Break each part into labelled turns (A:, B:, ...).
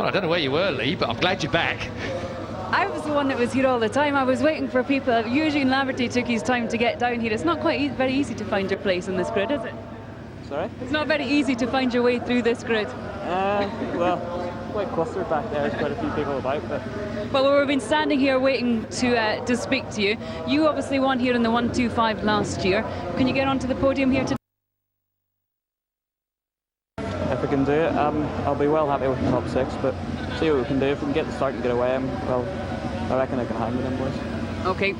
A: Well, I don't know where you were, Lee, but I'm glad you're back.
B: I was the one that was here all the time. I was waiting for people. Eugene Laverty took his time to get down here. It's not quite very easy to find your place in this grid, is it?
C: Sorry?
B: It's not very easy to find your way through this grid.
C: Well, quite clustered back there. There's quite a few people about. But
B: Well, we've been standing here waiting to speak to you. You obviously won here in the 125 last year. Can you get onto the podium here today?
C: if we can do it, I'll be well happy with the top 6. But see what we can do. If we can get the start and get away, well, I reckon I can hang with them boys.
B: Okay.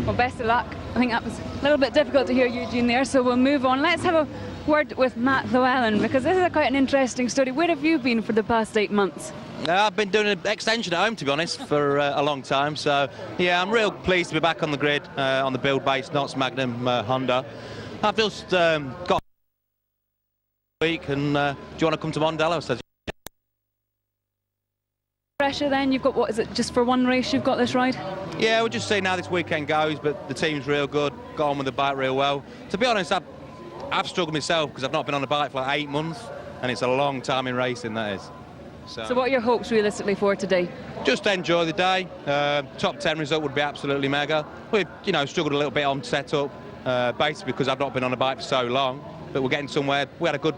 B: Well, best of luck. I think that was a little bit difficult to hear Eugene there, so we'll move on. Let's have a word with Matt Llewellyn, because this is quite an interesting story. Where have you been for the past 8 months?
D: I've been doing an extension at home, to be honest, for a long time. So, yeah, I'm real pleased to be back on the grid, on the build base, Knots Magnum Honda. I've just got a week, and do you want to come to Mondello? So,
B: Pressure then, you've got, what is it, just for one race you've got this ride?
D: yeah, we'll just see how this weekend goes, but the team's real good, got on with the bike real well. To be honest, I've struggled myself because I've not been on the bike for like 8 months, and it's a long time in racing, that is.
B: So what are your hopes realistically for today?
D: Just enjoy the day. Top 10 result would be absolutely mega. We've, struggled a little bit on setup, basically because I've not been on a bike for so long, but we're getting somewhere. We had a good,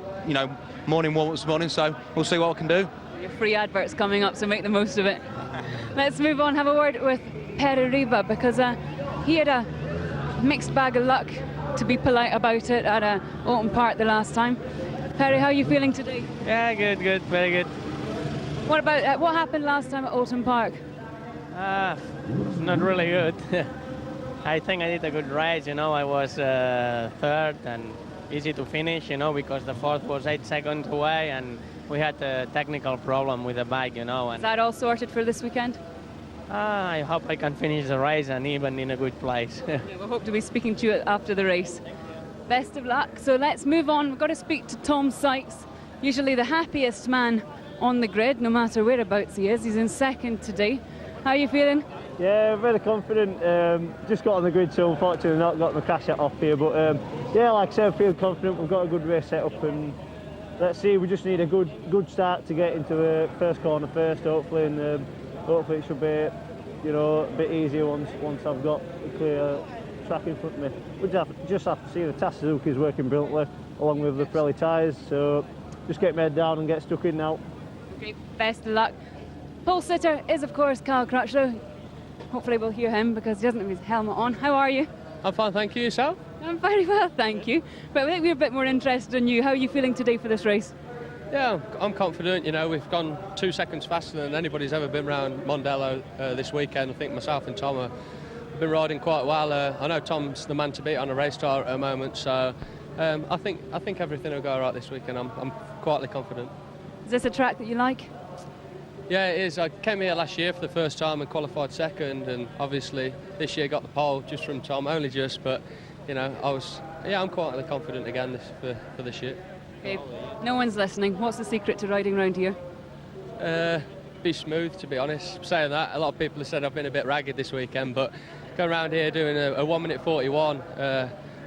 D: morning warm-up this morning, so we'll see what we can do.
B: Your free advert's coming up, so make the most of it. Let's move on, have a word with Perry Riba, because he had a mixed bag of luck, to be polite about it, at Oulton Park the last time. Perry, how are you feeling today?
E: Yeah, good, very good.
B: What about what happened last time at Oulton Park?
E: Not really good. I think I did a good race, I was third and easy to finish, because the fourth was 8 seconds away and we had a technical problem with the bike,
B: Is
E: And
B: that all sorted for this weekend?
E: I hope I can finish the race and even in a good place.
B: Yeah, we hope to be speaking to you after the race. Best of luck. So let's move on. We've got to speak to Tom Sykes, usually the happiest man on the grid, no matter whereabouts he is. He's in second today. How are you feeling?
C: Yeah, very confident. Just got on the grid, so unfortunately not got my cash out off here. But yeah, like I said, I feel confident. We've got a good race set up, and let's see. We just need a good start to get into the first corner first, hopefully, and hopefully it should be, a bit easier once I've got a clear track in front of me. We just have to see the TAS Suzuki is working brilliantly, along with the Pirelli tyres. So just get my head down and get stuck in now.
B: Great, best of luck. Pole sitter is, of course, Carl Crutchlow. Hopefully we'll hear him because he doesn't have his helmet on. How are you?
F: I'm fine, thank you. Yourself?
B: I'm very well, thank you. But I think we're a bit more interested in you. How are you feeling today for this race?
F: Yeah, I'm confident. We've gone 2 seconds faster than anybody's ever been around Mondello this weekend. I think myself and Tom have been riding quite well. I know Tom's the man to beat on a race car at the moment, so I think everything will go all right this weekend. I'm quietly confident.
B: Is this a track that you like?
F: Yeah, it is. I came here last year for the first time and qualified second, and obviously this year got the pole just from Tom, only just, but I'm quietly confident again for this year.
B: Okay, no one's listening. What's the secret to riding around here?
F: Be smooth, to be honest. Saying that, a lot of people have said I've been a bit ragged this weekend, but going around here doing a 1 minute 41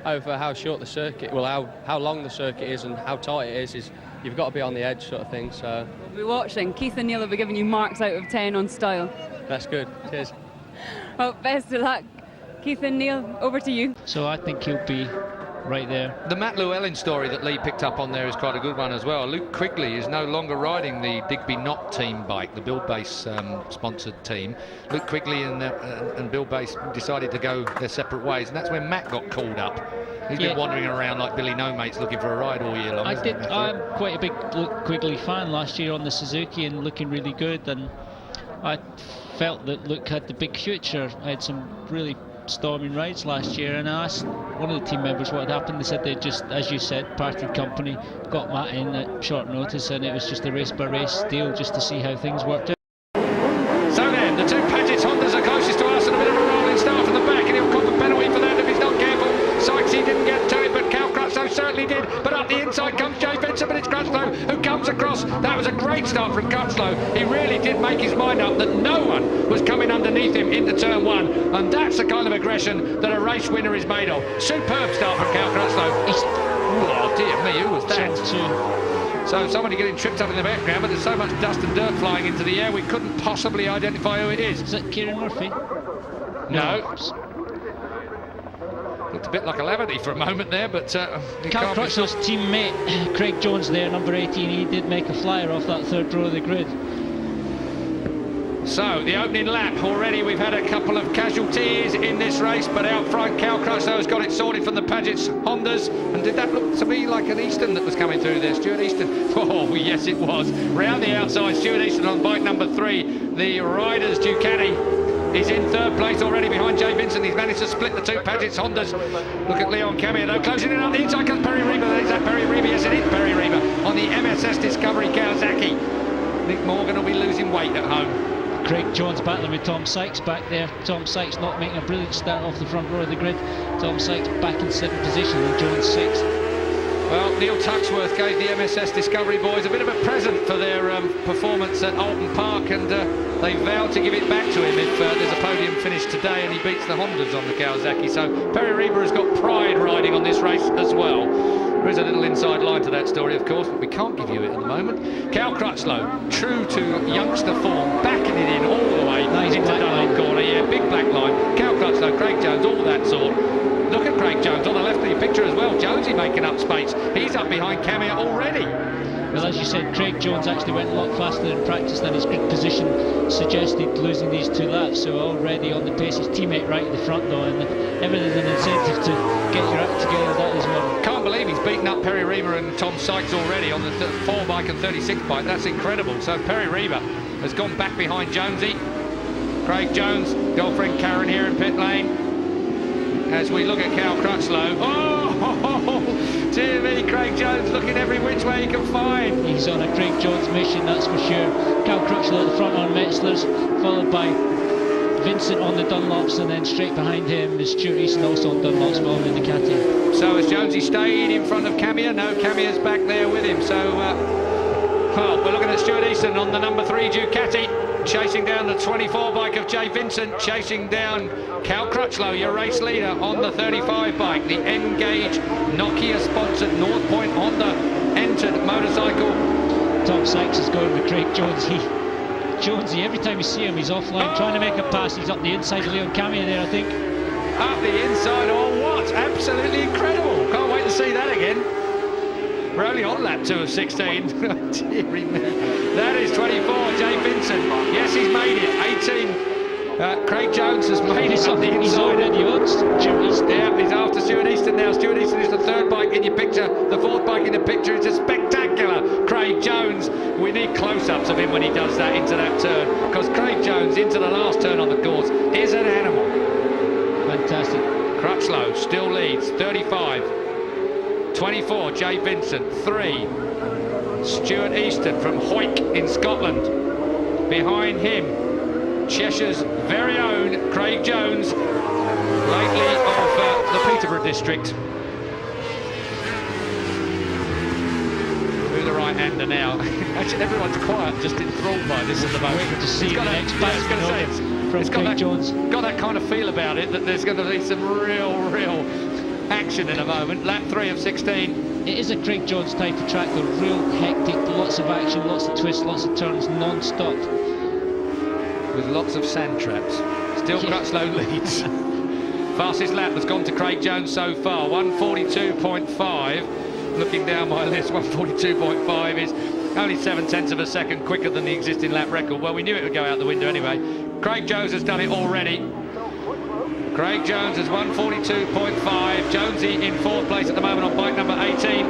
F: over how short the circuit, how long the circuit is and how tight it is you've got to be on the edge, sort of thing. So
B: we'll be watching. Keith and Neil will be giving you marks out of 10 on style.
F: That's good. Cheers.
B: Well, best of luck. Keith and Neil, over to you.
G: So I think he'll be right there.
A: The Matt Llewellyn story that Lee picked up on there is quite a good one as well. Luke Quigley is no longer riding the Digby Knott team bike, the Build Base sponsored team. Luke Quigley and Build Base decided to go their separate ways, and that's when Matt got called up. He's been wandering around like Billy No Mates looking for a ride all year long.
G: I'm quite a big Luke Quigley fan last year on the Suzuki and looking really good, and I felt that Luke had the big future. I had some really storming rides last year, and I asked one of the team members what had happened. They said they just, as you said, parted company, got Matt in at short notice, and it was just a race by race deal just to see how things worked out.
A: So then, the two Paget Hondas are closest to us, and a bit of a rolling start from the back, and he'll cop a penalty for that if he's not careful. Sykes, he didn't get to it, but Cal Crutchlow certainly did. But up the inside comes Jay Benson, but it's Crutchlow who comes across. That was a great start from Crutchlow. He really did make his mind up that no one was coming underneath him into turn one, and that's the kind of aggression that a race winner is made of. Superb start from Cal Crutchlow. Oh dear me, who was that? So somebody getting tripped up in the background, but there's so much dust and dirt flying into the air, we couldn't possibly identify who it is.
G: Is it Kieran Murphy?
A: No. Looked a bit like a Lavity for a moment there, but
G: Cal Crutchlow's teammate, Craig Jones there, number 18, he did make a flyer off that third row of the grid.
A: So, the opening lap, already we've had a couple of casualties in this race, but out front, Cal Crutchlow has got it sorted from the Paget's Hondas. And did that look to me like an Easton that was coming through there? Stuart Easton. Oh, yes, it was. Round the outside, Stuart Easton on bike number 3. The Riders Ducati is in third place already behind Jay Vincent. He's managed to split the two Paget's Hondas. Look at Leon Camier, though, closing in on the inside comes Perry Reba. Is that Perry Reba? Yes, it is Perry Reba on the MSS Discovery Kawasaki. Nick Morgan will be losing weight at home.
G: Craig Jones battling with Tom Sykes back there. Tom Sykes not making a brilliant start off the front row of the grid. Tom Sykes back in 7th position and Jones 6th.
A: Well, Neil Tuxworth gave the MSS Discovery boys a bit of a present for their performance at Alton Park, and they vowed to give it back to him if there's a podium finish today and he beats the Hondas on the Kawasaki. So Perry Reba has got pride riding on this race as well. There is a little inside line to that story, of course, but we can't give you it at the moment. Cal Crutchlow, true to youngster form, backing it in all the way into Dunlop corner. Yeah, big black line. Cal Crutchlow, Craig Jones, all that sort. Look at Craig Jones on the left of your picture as well. Jonesy making up space. He's up behind Camier already.
G: Well, as you said, Craig Jones actually went a lot faster in practice than his grid position suggested, losing these 2 laps. So already on the pace, his teammate right at the front though, and everything's an incentive to get your act together. That is one.
A: Can't believe he's beaten up Perry Reba and Tom Sykes already on the 4 bike and 36 bike. That's incredible. So Perry Reba has gone back behind Jonesy. Craig Jones, girlfriend Karen here in pit lane. As we look at Cal Crutchlow. Oh, dear me, Craig Jones looking every which way he can find.
G: He's on a Craig Jones mission, that's for sure. Cal Crutchlow at the front on Metzler's, followed by Vincent on the Dunlops, and then straight behind him is Stuart Easton also on Dunlops, following the Ducati.
A: So has Jonesy stayed in front of Camier? No, Camier's back there with him. So, well, we're looking at Stuart Easton on the number 3 Ducati. Chasing down the 24 bike of Jay Vincent, chasing down Cal Crutchlow, your race leader, on the 35 bike. The N-Gage Nokia-sponsored North Point Honda entered motorcycle.
G: Tom Sykes is going with Craig Jones. Jonesy, every time you see him, he's offline, trying to make a pass. He's up the inside of Leon Camier there, I think.
A: Up the inside, oh what? Absolutely incredible. Can't wait to see that again. We're only on lap 2 of 16. Deary me. That is 24, Jay Vincent. Yes, he's made it. 18. Craig Jones has made it up the inside.
G: He's already on Stuart Easton.
A: Yeah, he's after Stuart Easton now. Stuart Easton is the 3rd bike in your picture. The 4th bike in the picture is a spectacular Craig Jones. We need close-ups of him when he does that into that turn, because Craig Jones into the last turn on the course is an animal.
G: Fantastic.
A: Crutchlow still leads, 35. 24, Jay Vincent. 3, Stuart Easton from Hoyk in Scotland. Behind him, Cheshire's very own Craig Jones, lately of the Peterborough district. Who the right-hander now? Actually, everyone's quiet, just enthralled by this at the moment.
G: Waiting to see the next pass
A: from
G: Craig Jones.
A: Got that kind of feel about it, that there's going to be some real action in a moment. Lap 3 of 16.
G: It is a Craig Jones type of track, though, real hectic, lots of action, lots of twists, lots of turns, non-stop.
A: With lots of sand traps. Still Crutchlow leads. Fastest lap has gone to Craig Jones so far, 1:42.5. Looking down my list, 1:42.5 is only 7/10 of a second quicker than the existing lap record. Well, we knew it would go out the window anyway. Craig Jones has done it already. Craig Jones has 1:42.5. Jonesy in 4th place at the moment on bike number 18.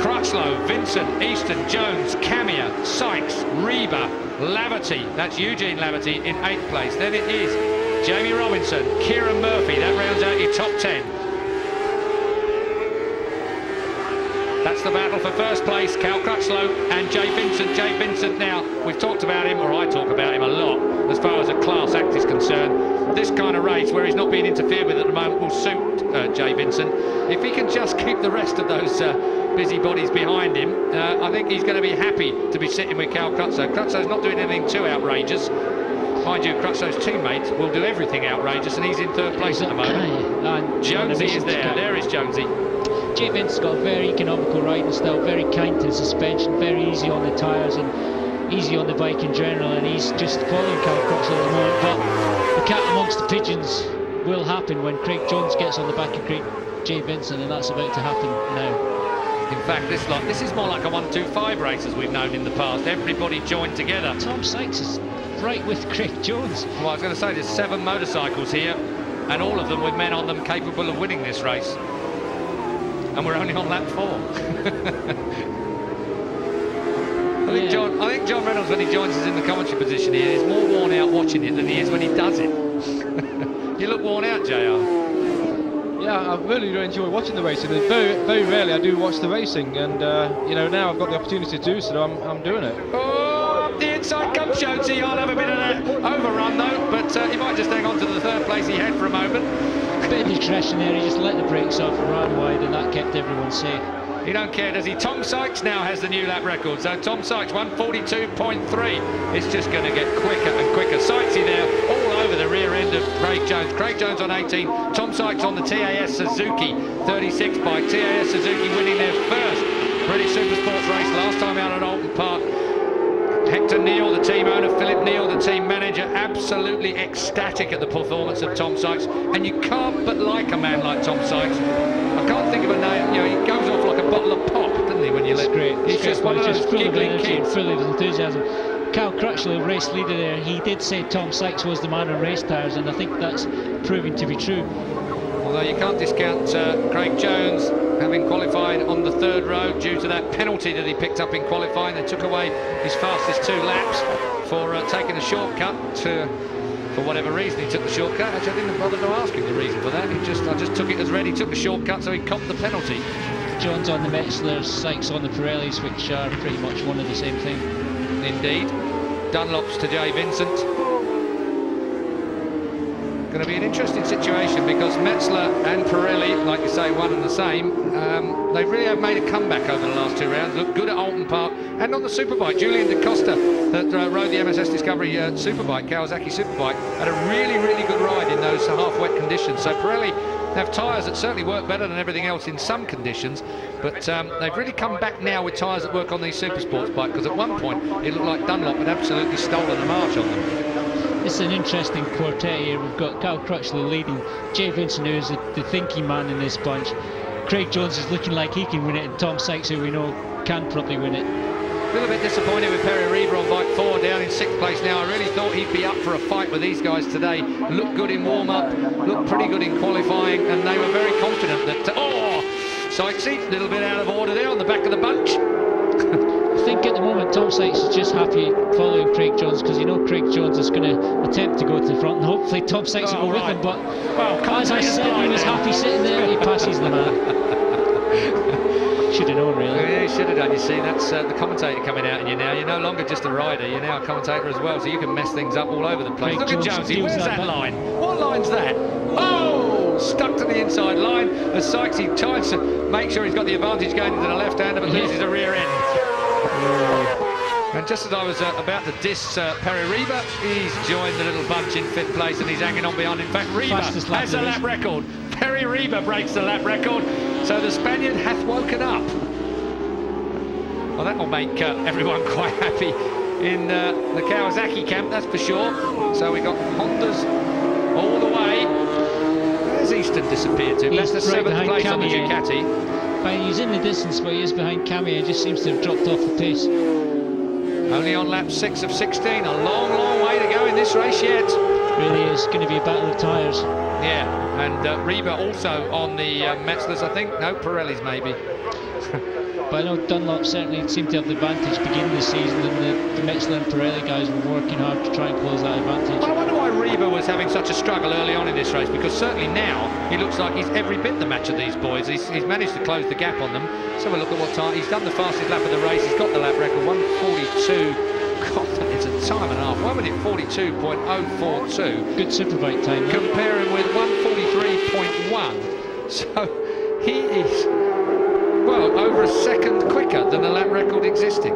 A: Crutchlow, Vincent, Easton, Jones, Camier, Sykes, Reba, Lavity. That's Eugene Lavity in 8th place. Then it is Jamie Robinson, Kieran Murphy. That rounds out your top 10. That's the battle for 1st place, Cal Crutchlow and Jay Vincent. Jay Vincent now, we've talked about him, or I talk about him a lot, as far as a class act is concerned. This kind of race, where he's not being interfered with at the moment, will suit Jay Vincent. If he can just keep the rest of those busybodies behind him, I think he's going to be happy to be sitting with Cal Crutchlow. Crutchlow's not doing anything too outrageous. Mind you, Crutchlow's teammate will do everything outrageous, and he's in 3rd place at the moment. Jonesy is there. There is Jonesy.
G: Jay Vincent's got a very economical riding style, very kind to the suspension, very easy on the tyres and easy on the bike in general, and he's just following Cal Crutchlow at the moment. But the cat amongst the pigeons will happen when Craig Jones gets on the back of Jay Vincent, and that's about to happen now.
A: In fact, this is more like a 1-2-5 race as we've known in the past. Everybody joined together.
G: Tom Sykes is right with Craig Jones.
A: Well, I was going to say there's 7 motorcycles here, and all of them with men on them capable of winning this race. And we're only on lap 4. I think John Reynolds, when he joins us in the commentary position here, is more worn out watching it than he is when he does it. You look worn out, JR.
H: Yeah, I really do enjoy watching the racing. And very rarely I do watch the racing, and you know, now I've got the opportunity to do so. I'm doing it.
A: Oh, up the inside comes Jonesy. I'll have a bit of that overrun though, but he might just hang on to the 3rd place he had for a moment.
G: Bit of discretion there. He just let the brakes off and ran wide, and that kept everyone safe.
A: He don't care, does he? Tom Sykes now has the new lap record. So Tom Sykes, 1:42.3. It's just going to get quicker and quicker. Sykesy there, all over the rear end of Craig Jones. Craig Jones on 18. Tom Sykes on the TAS Suzuki 36 bike. TAS Suzuki winning their first British Supersport race last time out at Alton Park. Hector Neal, the team owner, Philip Neal, the team manager, absolutely ecstatic at the performance of Tom Sykes. And you can't but like a man like Tom Sykes. I can't think of a name, you know, he goes off like a bottle of pop, doesn't he, when you let...
G: Great.
A: He's just one of those giggling kids.
G: Full of enthusiasm. Cal Crutchlow, race leader there, he did say Tom Sykes was the man on race tyres, and I think that's proving to be true.
A: Although you can't discount Craig Jones having qualified on the 3rd row due to that penalty that he picked up in qualifying. They took away his fastest 2 laps for taking a shortcut for whatever reason. He took the shortcut. Actually, I didn't bother to ask him the reason for that. I just took it as read. He took the shortcut, so he copped the penalty.
G: Jones on the Metzlers, Sykes on the Pirellis, which are pretty much one of the same thing.
A: Indeed. Dunlops to Jay Vincent. Going to be an interesting situation because Metzler and Pirelli, like you say, one and the same. They really have made a comeback over the last 2 rounds. Looked good at Alton Park and on the superbike. Julian Da Costa, that rode the MSS Discovery superbike, Kawasaki superbike, had a really, really good ride in those half-wet conditions. So Pirelli have tyres that certainly work better than everything else in some conditions, but they've really come back now with tyres that work on these Supersports bike, because at one point it looked like Dunlop had absolutely stolen the march on them.
G: It's an interesting quartet here. We've got Cal Crutchlow leading, Jay Vincent, who's the thinking man in this bunch. Craig Jones is looking like he can win it, and Tom Sykes, who we know can probably win it.
A: A little bit disappointed with Perry Reaver on bike 4, down in 6th place now. I really thought he'd be up for a fight with these guys today. Looked good in warm-up, looked pretty good in qualifying, and they were very confident that... Sykesy, a little bit out of order there on the back of the bunch.
G: I think at the moment Tom Sykes is just happy following Craig Jones, because you know Craig Jones is going to attempt to go to the front, and hopefully Tom Sykes will go with him, but as I said, he was happy sitting there. He passes the man. Should have known, really.
A: Yeah, you should have done. You see, that's the commentator coming out in you now. You're no longer just a rider, you're now a commentator as well, so you can mess things up all over the place.
G: Craig
A: Look
G: Jones
A: at Jonesy, where's that
G: back.
A: line? What line's that? Oh, stuck to the inside line as Sykesy tries to make sure he's got the advantage going into the left-hander, but loses the rear end. And just as I was about to diss Perry Reaver, he's joined the little bunch in 5th place and he's hanging on behind. In fact, Reaver has a lap record. Perry Reaver breaks the lap record, so the Spaniard hath woken up. Well, that will make everyone quite happy in the Kawasaki camp, that's for sure. So we got Hondas all the way. Where's Easton disappeared to? That's the 7th place on the Ducati.
G: He's in the distance, but he is behind Camille. He just seems to have dropped off the pace.
A: Only on lap 6 of 16. A long, long way to go in this race yet.
G: Really is going to be a battle of tyres.
A: Yeah, and Reaver also on the Metzlers, I think. No, Pirellis maybe.
G: But I know Dunlop certainly seemed to have the advantage beginning the season, and the Metzler and Pirelli guys were working hard to try and close that advantage.
A: Well, I wonder why Reaver was having such a struggle early on in this race, because certainly now he looks like he's every bit the match of these boys. He's managed to close the gap on them. So we'll look at what time. He's done the fastest lap of the race. He's got the lap record, 1:42. God, it's a time and a half. 1:42.042.
G: Good superbike time.
A: Comparing with 1:43.1. So he is, well, over a second quicker than the lap record existing.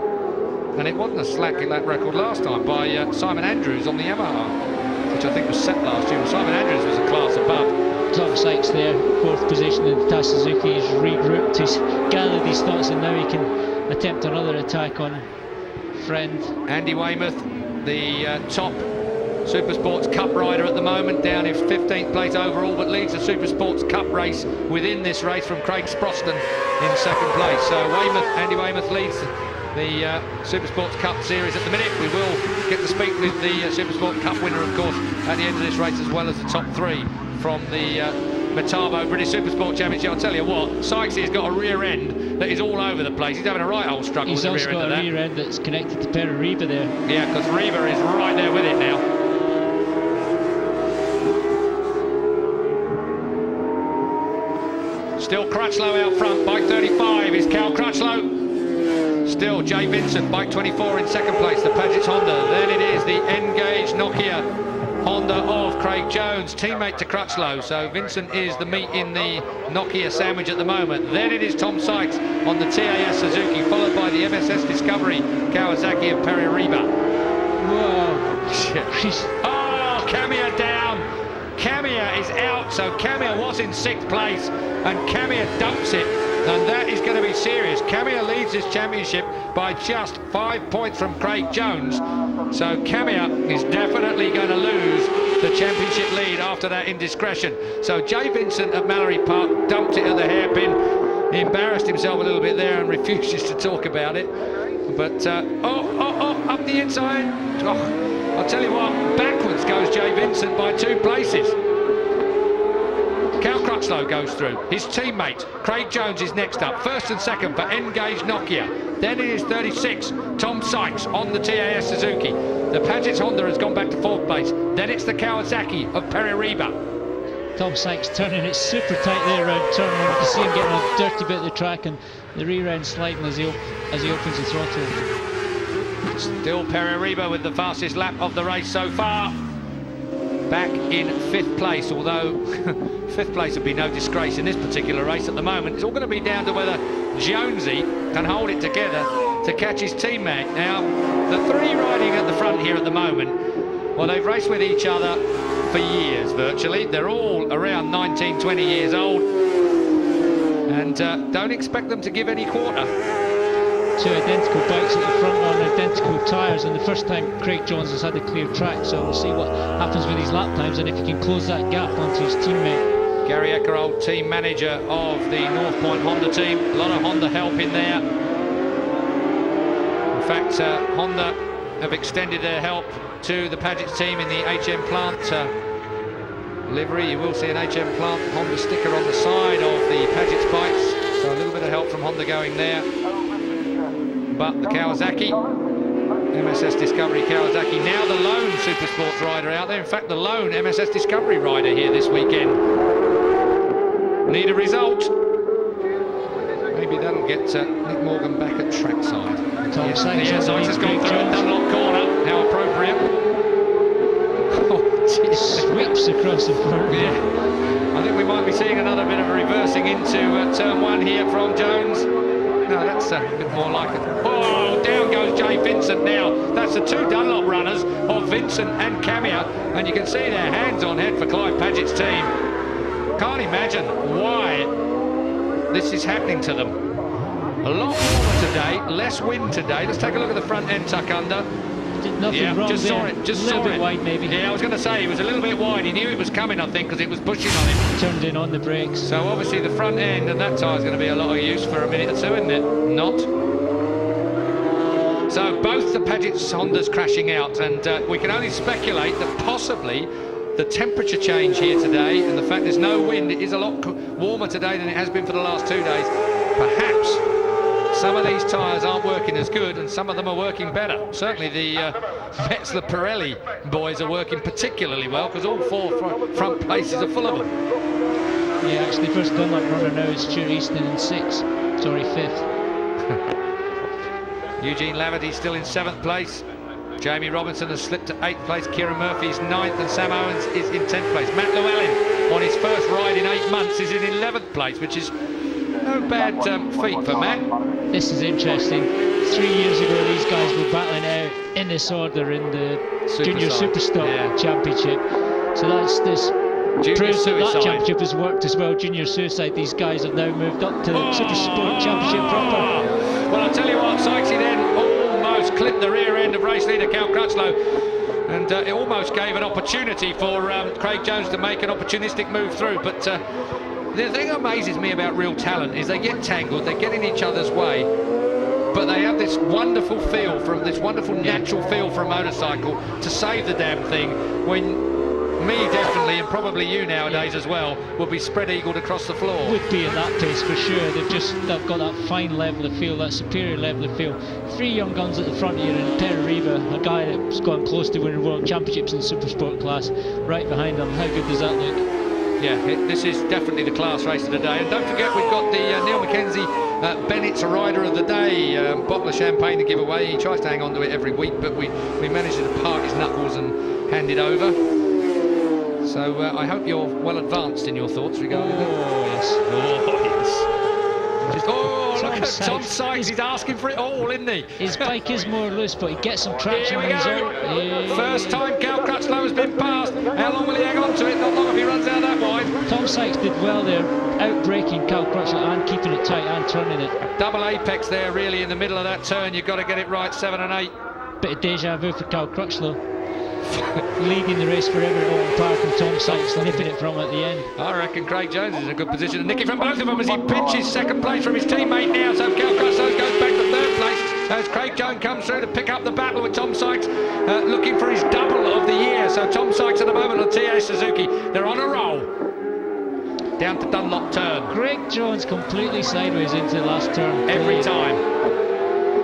A: And it wasn't a slack lap record last time by Simon Andrews on the Yamaha, which I think was set last year. Simon Andrews was a class above.
G: Tom Sykes there, 4th position in the TAS Suzuki. He's regrouped, he's gathered his thoughts, and now he can attempt another attack on friend.
A: Andy Weymouth, the top Supersports Cup rider at the moment, down in 15th place overall, but leads the Supersports Cup race within this race from Craig Sproston in 2nd place. So Andy Weymouth leads the Supersports Cup series at the minute. We will get to speak with the Supersport Cup winner, of course, at the end of this race, as well as the top 3 from the Metabo British Supersport Championship. I'll tell you what, Sykes has got a rear end that is all over the place. He's having a right old struggle with the rear end of that.
G: He's also got a rear end that's connected to Perry Reba there.
A: Yeah, because Reba is right there with it now. Still Crutchlow out front, bike 35 is Cal Crutchlow. Still Jay Vincent, bike 24 in 2nd place, the Paget's Honda. Then it is the N-Gage Nokia Honda of Craig Jones, teammate to Crutchlow. So Vincent is the meat in the Nokia sandwich at the moment. Then it is Tom Sykes on the TAS Suzuki, followed by the MSS Discovery Kawasaki of Perry Reba.
G: Whoa.
A: Shit. Oh, Kamiya down. Kamiya is out, so Kamiya was in 6th place, and Kamiya dumps it, and that is going to be serious. Kamiya leads this championship by just 5 points from Craig Jones, so Kamiya is definitely going to lose the championship lead after that indiscretion. So Jay Vincent at Mallory Park dumped it at the hairpin. He embarrassed himself a little bit there and refuses to talk about it. But up the inside. Oh, I'll tell you what, backwards goes Jay Vincent by 2 places. Cal Crutchlow goes through. His teammate, Craig Jones, is next up. 1st and 2nd for N-Gage Nokia. Then it is 36, Tom Sykes on the TAS Suzuki. The Paget's Honda has gone back to 4th place. Then it's the Kawasaki of Perry Reba.
G: Tom Sykes turning it super tight there around turn 1. You can see him getting a dirty bit of the track, and the rear end sliding as he opens the throttle.
A: Still Perry Reba with the fastest lap of the race so far. Back in 5th place, although 5th place would be no disgrace in this particular race at the moment. It's all going to be down to whether Jonesy can hold it together to catch his teammate. Now, the 3 riding at the front here at the moment, well, they've raced with each other for years, virtually. They're all around 19, 20 years old, and don't expect them to give any quarter.
G: 2 identical bikes at the front on identical tyres, and the first time Craig Jones has had a clear track, so we'll see what happens with his lap times and if he can close that gap onto his teammate.
A: Gary Eckerold, team manager of the North Point Honda team. A lot of Honda help in there. In fact, Honda have extended their help to the Paget's team in the HM Plant livery. You will see an HM Plant Honda sticker on the side of the Paget's bikes, so a little bit of help from Honda going there. But the Kawasaki, MSS Discovery Kawasaki, now the lone Supersports rider out there. In fact, the lone MSS Discovery rider here this weekend. Need a result. Maybe that'll get Nick Morgan back at trackside.
G: Tom Sykes
A: has gone through a Dunlop corner. How appropriate. Oh,
G: sweeps across the front.
A: Yeah. I think we might be seeing another bit of a reversing into turn 1 here from Jones. No, that's a bit more like it. Oh, down goes Jay Vincent now. That's the 2 Dunlop runners of Vincent and Kamiya, and you can see their hands on head for Clive Paget's team. Can't imagine why this is happening to them. A lot warmer today, less wind today. Let's take a look at the front end tuck under.
G: Nothing wrong
A: just
G: there.
A: saw it. Just
G: a little
A: saw
G: bit
A: it.
G: wide, maybe.
A: Yeah, I was going to say he was a little bit wide. He knew it was coming, I think, because it was pushing on him.
G: Turned in on the brakes.
A: So obviously the front end and that tyre is going to be a lot of use for a minute or 2, isn't it? Not. So both the Paget's Hondas crashing out, and we can only speculate that possibly the temperature change here today and the fact there's no wind, it is a lot warmer today than it has been for the last 2 days. Perhaps some of these tyres aren't working as good and some of them are working better. Certainly the Metzler Pirelli boys are working particularly well, because all 4 front places are full of them.
G: Yeah, actually first Dunlop runner now is Stuart Easton in 5th.
A: Eugene Laverty still in 7th place. Jamie Robinson has slipped to 8th place. Kieran Murphy's 9th, and Sam Owens is in 10th place. Matt Llewellyn, on his first ride in 8 months, is in 11th place, which is no bad feat for Matt.
G: This is interesting. 3 years ago, these guys were battling out in this order in the Junior Superstock Championship. So that's this
A: Junior
G: proves that
A: Suicide.
G: championship has worked as well. Junior Suicide, these guys have now moved up to the Supersport Championship proper.
A: Well, I'll tell you what, Sykesy then almost clipped the rear end of race leader Cal Crutchlow, and it almost gave an opportunity for Craig Jones to make an opportunistic move through. But the thing that amazes me about real talent is they get tangled, they get in each other's way, but they have this wonderful feel, from this wonderful natural feel for a motorcycle to save the damn thing, when me definitely, and probably you nowadays as well, will be spread-eagled across the floor.
G: Would be at that pace for sure. They've got that fine level of feel, that superior level of feel. 3 young guns at the front here, and Perry Riva, a guy that's gone close to winning world championships in Supersport class, right behind them. How good does that look?
A: Yeah, this is definitely the class race of the day. And don't forget, we've got the Neil Mackenzie Bennett's Rider of the Day bottle of champagne to give away. He tries to hang on to it every week, but we managed to park his knuckles and hand it over. So I hope you're well advanced in your thoughts regarding that.
G: Oh, yes.
A: Oh, yes. Just, look at
G: Sykes.
A: Tom Sykes. He's asking for it all, isn't he?
G: His bike is more loose, but he gets some traction
A: Here we
G: on his
A: go.
G: own.
A: First time Cal Crutchlow has been passed. How long will he hang on to it? Not long if he runs out that wide.
G: Tom Sykes did well there, out-braking Cal Crutchlow and keeping it tight and turning it.
A: Double apex there, really, in the middle of that turn. You've got to get it right, 7 and 8.
G: Bit of deja vu for Cal Crutchlow. Leading the race forever at Owen Park, and Tom Sykes nipping it from at the end.
A: I reckon Craig Jones is in a good position to nick it from both of them as he pinches second place from his teammate now. So Cal Crutchlow goes back to third place as Craig Jones comes through to pick up the battle with Tom Sykes, looking for his double of the year. So Tom Sykes at the moment on TAS Suzuki, they're on a roll. Down to Dunlop turn.
G: Craig Jones completely sideways into the last turn.
A: Every time.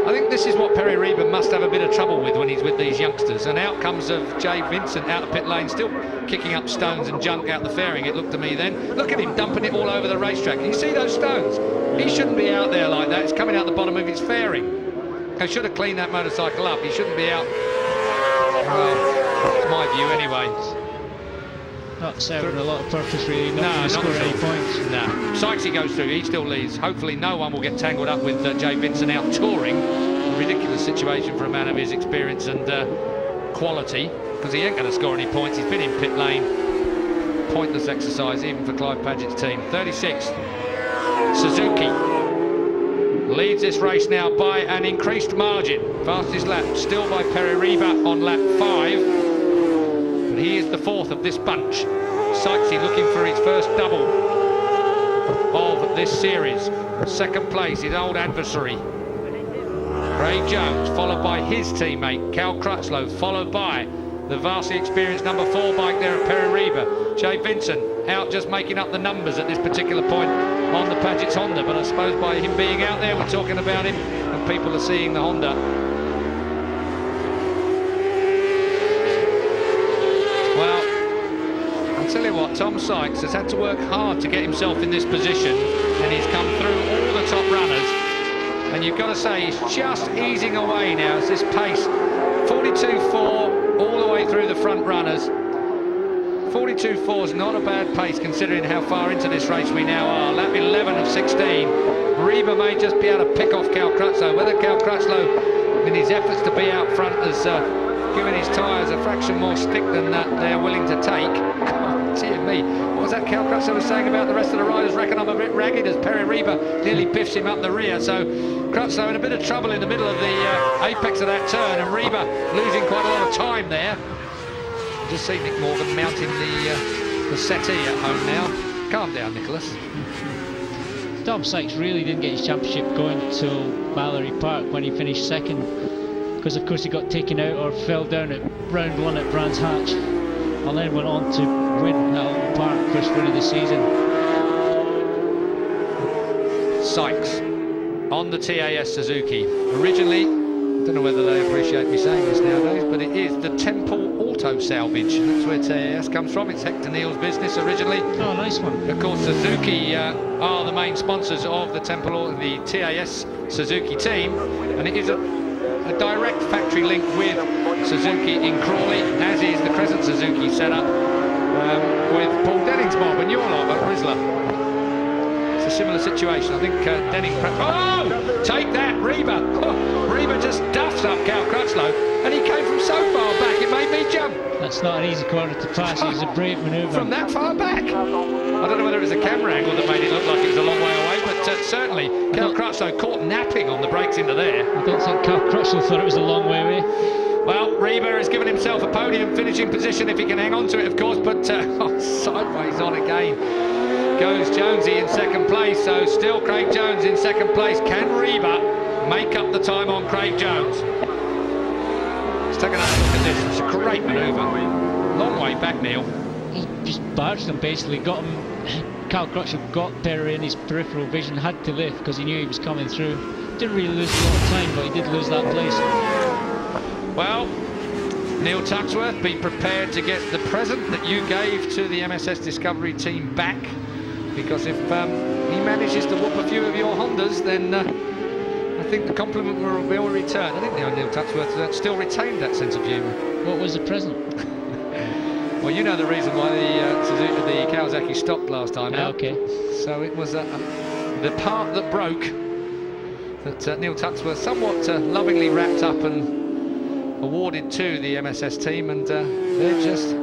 A: I think this is what Perry Reba must have a bit of trouble with when he's with these youngsters. And out comes of Jay Vincent out of pit lane, still kicking up stones and junk out the fairing, it looked to me then. Look at him dumping it all over the racetrack. Can you see those stones? He shouldn't be out there like that. It's coming out the bottom of his fairing. They should have cleaned that motorcycle up. He shouldn't be out. Well, it's my view anyway.
G: Not serving a lot of purpose really, not to score any points.
A: No. Sykesy goes through, he still leads. Hopefully no one will get tangled up with Jay Vincent out touring. A ridiculous situation for a man of his experience and quality, because he ain't going to score any points. He's been in pit lane. Pointless exercise even for Clive Paget's team. 36. Suzuki leads this race now by an increased margin. Fastest lap still by Perry Reba on lap 5. He is the fourth of this bunch. Sykesy looking for his first double of this series. Second place, his old adversary, Craig Jones, followed by his teammate, Cal Crutchlow, followed by the vastly experienced number 4 bike there at Perry Reba. Jay Vincent out just making up the numbers at this particular point on the Paget's Honda, but I suppose by him being out there, we're talking about him, and people are seeing the Honda. Tell you what, Tom Sykes has had to work hard to get himself in this position, and he's come through all the top runners, and you've got to say he's just easing away now as this pace 42.4 all the way through the front runners. 42.4 is not a bad pace considering how far into this race we now are. Lap 11 of 16. Reba may just be able to pick off Cal Crutchlow. Whether Cal Crutchlow, in his efforts to be out front, has given his tyres a fraction more stick than they're willing to take. Dear me, what was that Cal Crutchlow was saying about the rest of the riders? Reckon I'm a bit ragged, as Perry Reba nearly biffs him up the rear. So Crutchlow in a bit of trouble in the middle of the apex of that turn, and Reba losing quite a lot of time there. Just see Nick Morgan mounting the settee at home now. Calm down, Nicholas.
G: Tom Sykes really didn't get his championship going till Mallory Park when he finished second, because of course he got taken out or fell down at round 1 at Brands Hatch, and then went on to win at Alton Park, first win of the season. Sykes
A: on the TAS Suzuki. Originally, I don't know whether they appreciate me saying this nowadays, but it is the Temple Auto Salvage. That's where TAS comes from. It's Hector Neal's business originally.
G: Oh, nice one.
A: Of course, Suzuki are the main sponsors of the the TAS Suzuki team, and it is a direct factory link with Suzuki in Crawley, as is the Crescent Suzuki setup with Paul Denning's mob and your lot at Rizzler. It's a similar situation. I think Denning... Oh! Take that, Reba! Oh, Reba just duffs up Cal Crutchlow, and he came from so far back it made me jump. come.
G: That's not an easy corner to pass. It's a brave manoeuvre.
A: From that far back. I don't know whether it was a camera angle that made it look like it was a long way away, but certainly Cal Crutchlow caught napping on the breaks into there.
G: I don't think Cal Crutchlow thought it was a long way away.
A: Well, Reba has given himself a podium finishing position if he can hang on to it, of course, but sideways on again goes Jonesy in second place, so still Craig Jones in second place. Can Reba make up the time on Craig Jones? Let's take another look at this. It's a great manoeuvre. Long way back, Neil.
G: He just barged him, basically, got him. Cal Crutchlow got Perry in his peripheral vision, had to lift because he knew he was coming through. Didn't really lose a lot of time, but he did lose that place.
A: Well, Neil Tuxworth, be prepared to get the present that you gave to the MSS Discovery team back, because if he manages to whoop a few of your Hondas, then I think the compliment will return. I think Neil Tuxworth still retained that sense of humour.
G: What was the present?
A: Well, you know the reason why the Kawasaki stopped last time.
G: Okay.
A: So it was the part that broke that Neil Tuxworth somewhat lovingly wrapped up and awarded to the MSS team, and they're just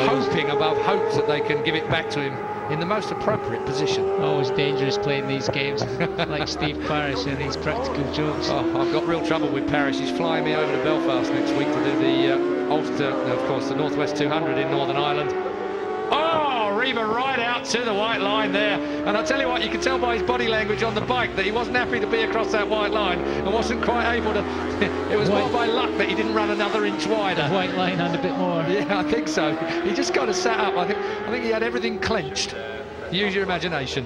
A: hoping above hopes that they can give it back to him in the most appropriate position.
G: Always dangerous playing these games, like Steve Parrish and these practical jokes.
A: Oh, I've got real trouble with Parrish. He's flying me over to Belfast next week to do the Ulster, of course, the Northwest 200 in Northern Ireland. Oh, Reba right out to the white line there. And I'll tell you what, you can tell by his body language on the bike that he wasn't happy to be across that white line and wasn't quite able to. It was more by luck that he didn't run another inch wider.
G: The white line and a bit more.
A: Yeah, I think so. He just kind of sat up. I think he had everything clenched. Use your imagination.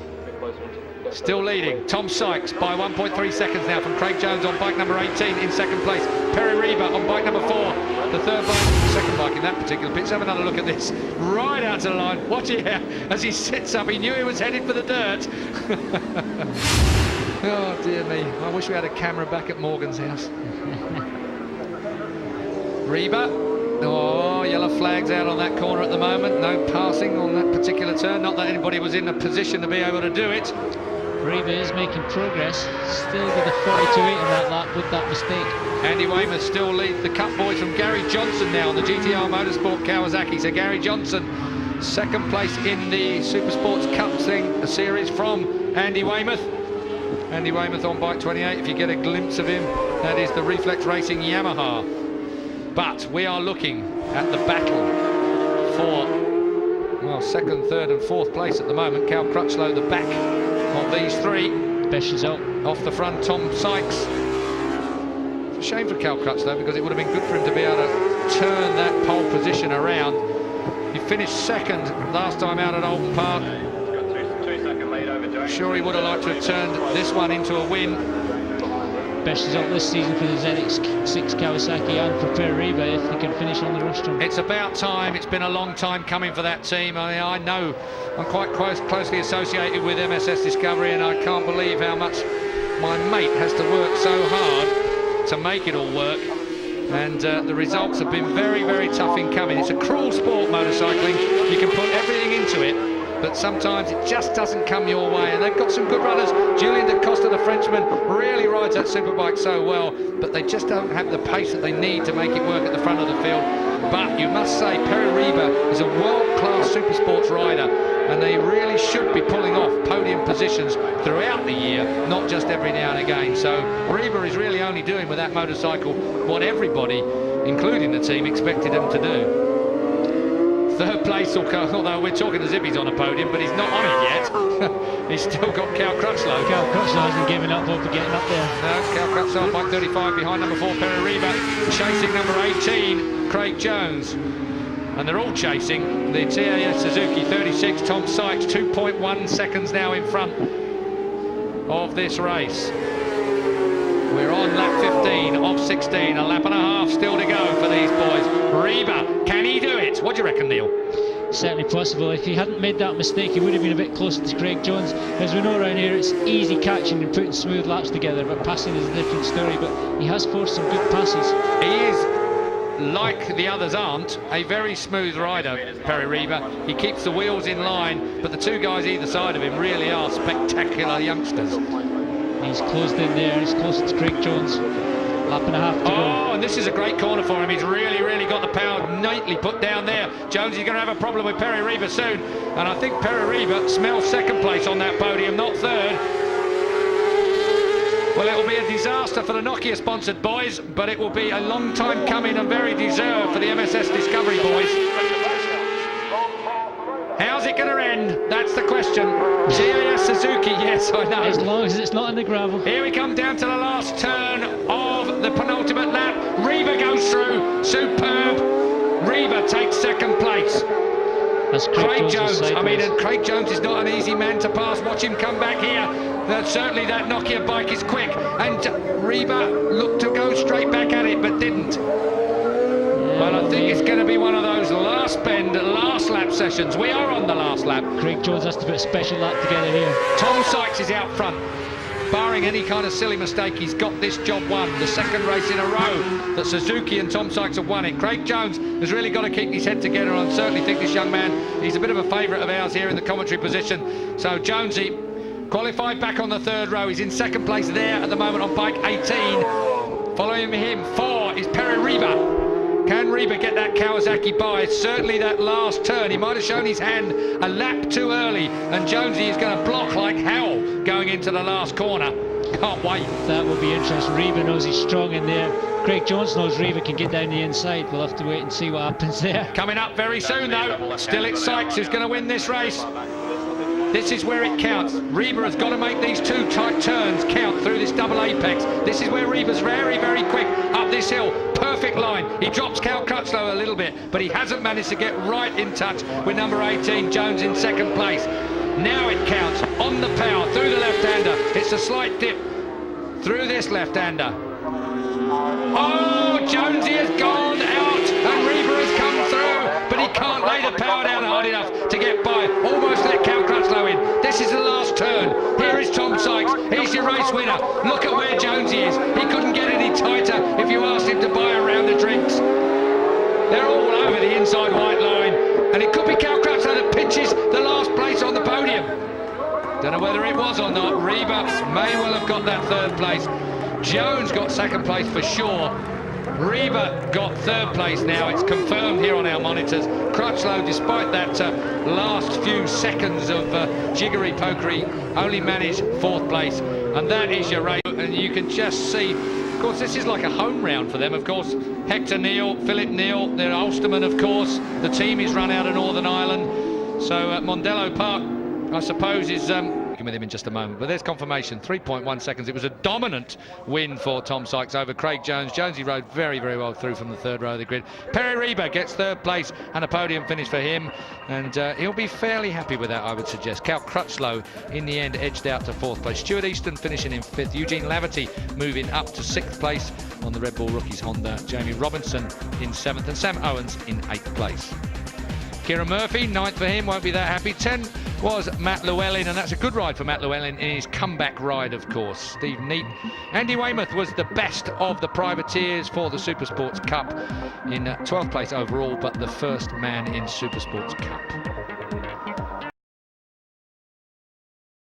A: Still leading, Tom Sykes by 1.3 seconds now from Craig Jones on bike number 18 in second place. Perry Reba on bike number 4, the second bike in that particular pitch. Have another look at this. Right out to the line. Watch it here as he sits up. He knew he was headed for the dirt. Oh dear me. I wish we had a camera back at Morgan's house. Reba. Oh, yellow flags out on that corner at the moment. No passing on that particular turn. Not that anybody was in a position to be able to do it.
G: Reba is making progress. Still with a 42.8 on that lap with that mistake.
A: Andy Weymouth still leads the Cup boys from Gary Johnson now on the GTR Motorsport Kawasaki. So Gary Johnson, second place in the Supersports Cup series from Andy Weymouth. Andy Weymouth on bike 28. If you get a glimpse of him, that is the Reflex Racing Yamaha. But we are looking at the battle for, well, second, third and fourth place at the moment. Cal Crutchlow, the back of these three.
G: Best result.
A: Off the front, Tom Sykes. It's a shame for Cal Crutchlow because it would have been good for him to be able to turn that pole position around. He finished second last time out at Oulton Park. Sure, he would have liked to have turned this one into a win.
G: Best result this season for the ZX6 Kawasaki and for Perry Reba if they can finish on the rostrum.
A: It's about time. It's been a long time coming for that team. I mean, I know I'm quite closely associated with MSS Discovery, and I can't believe how much my mate has to work so hard to make it all work. And the results have been very, very tough in coming. It's a cruel sport, motorcycling. You can put everything into it, but sometimes it just doesn't come your way. And they've got some good runners. Julian da Costa, the Frenchman, really rides that superbike so well, but they just don't have the pace that they need to make it work at the front of the field. But you must say Perry Reba is a world-class Supersports rider, and they really should be pulling off podium positions throughout the year, not just every now and again. So Reba is really only doing with that motorcycle what everybody, including the team, expected him to do. Third place, although we're talking as if he's on a podium, but he's not on it yet. He's still got Cal Crutchlow.
G: Cal Crutchlow hasn't given up hope of getting up there.
A: No, Cal Crutchlow on bike 35 behind number 4, Perry Reba, chasing number 18, Craig Jones. And they're all chasing the TAS Suzuki 36, Tom Sykes, 2.1 seconds now in front of this race. We're on lap 15 of 16, a lap and a half still to go for these boys. Reba, can he do it? What do you reckon, Neil?
G: Certainly possible. If he hadn't made that mistake, he would have been a bit closer to Craig Jones. As we know around here, it's easy catching and putting smooth laps together, but passing is a different story. But he has forced some good passes.
A: He is, like the others aren't, a very smooth rider, Perry Reba. He keeps the wheels in line, but the two guys either side of him really are spectacular youngsters.
G: He's closed in there, he's close to Craig Jones. Lap and a half to go.
A: Oh, and this is a great corner for him. He's really got the power. absolutely put down there. Jonesy's going to have a problem with Perry Reba soon, and I think Perry Reba smells second place on that podium, not third. Well, it will be a disaster for the Nokia sponsored boys, but it will be a long time coming and very deserved for the MSS Discovery boys. How's it going to end? That's the question. GAS Suzuki, yes, I know.
G: As long as it's not in the gravel.
A: Here we come down to the last turn of the penultimate lap. Reba goes through, superb. Reba takes second place.
G: That's
A: Craig Jones, and Craig Jones is not an easy man to pass. Watch him come back here. Certainly that Nokia bike is quick, and Reba looked to go straight back at it, but didn't. But I think it's going to be one of those last bend, last lap sessions. We are on the last lap.
G: Craig Jones has to put a special lap together here.
A: Tom Sykes is out front. Barring any kind of silly mistake, he's got this job won. The second race in a row that Suzuki and Tom Sykes have won it. Craig Jones has really got to keep his head together, and I certainly think this young man, he's a bit of a favourite of ours here in the commentary position. So Jonesy qualified back on the third row. He's in second place there at the moment on bike 18. Following him, 4 is Perry Reba. Can Reba get that Kawasaki by? Certainly that last turn. He might have shown his hand a lap too early, and Jonesy is going to block like hell going into the last corner. Can't wait.
G: That will be interesting. Reba knows he's strong in there. Craig Jones knows Reba can get down the inside. We'll have to wait and see what happens there.
A: Coming up very soon though. Still it's Sykes who's going to win this race. This is where it counts. Reba has got to make these 2 tight turns count through this double apex. This is where Reba's very, very quick up this hill. Perfect line. He drops Cal Crutchlow a little bit, but he hasn't managed to get right in touch with number 18, Jones, in second place. Now it counts on the power through the left-hander. It's a slight dip through this left-hander. Oh, Jonesy has gone out and Reba has come through, but he can't lay the power down hard enough to get by. Almost let Cal Crutchlow in. This is the last turn. Here is Tom Sykes. He's your race winner. Look at where Jonesy is. He couldn't get any tighter if you asked him to buy a round of drinks. They're all over the inside white line, and it could be Cal Crutchlow that pinches the last place on the podium. Don't know whether it was or not. Reba may well have got that third place. Jones got second place for sure. Reba got third place now. It's confirmed here on our monitors. Crutchlow, despite that last few seconds of jiggery-pokery, only managed fourth place. And that is your race. And you can just see, of course, this is like a home round for them. Of course, Hector Neal, Philip Neal, they're Ulsterman, of course. The team is run out of Northern Ireland. So Mondello Park, I suppose, is... with him in just a moment, but there's confirmation. 3.1 seconds. It was a dominant win for Tom Sykes over Craig Jones. Jonesy rode very, very well through from the third row of the grid. Perry Reba gets third place and a podium finish for him, and he'll be fairly happy with that, I would suggest. Cal Crutchlow in the end edged out to fourth place. Stuart Easton finishing in fifth. Eugene Laverty moving up to sixth place on the Red Bull Rookies Honda. Jamie Robinson in seventh, and Sam Owens in eighth place. Kieran Murphy, ninth for him, won't be that happy. 10 was Matt Llewellyn, and that's a good ride for Matt Llewellyn in his comeback ride, of course. Steve Neat. Andy Weymouth was the best of the privateers for the Supersports Cup in 12th place overall, but the first man in Supersports Cup.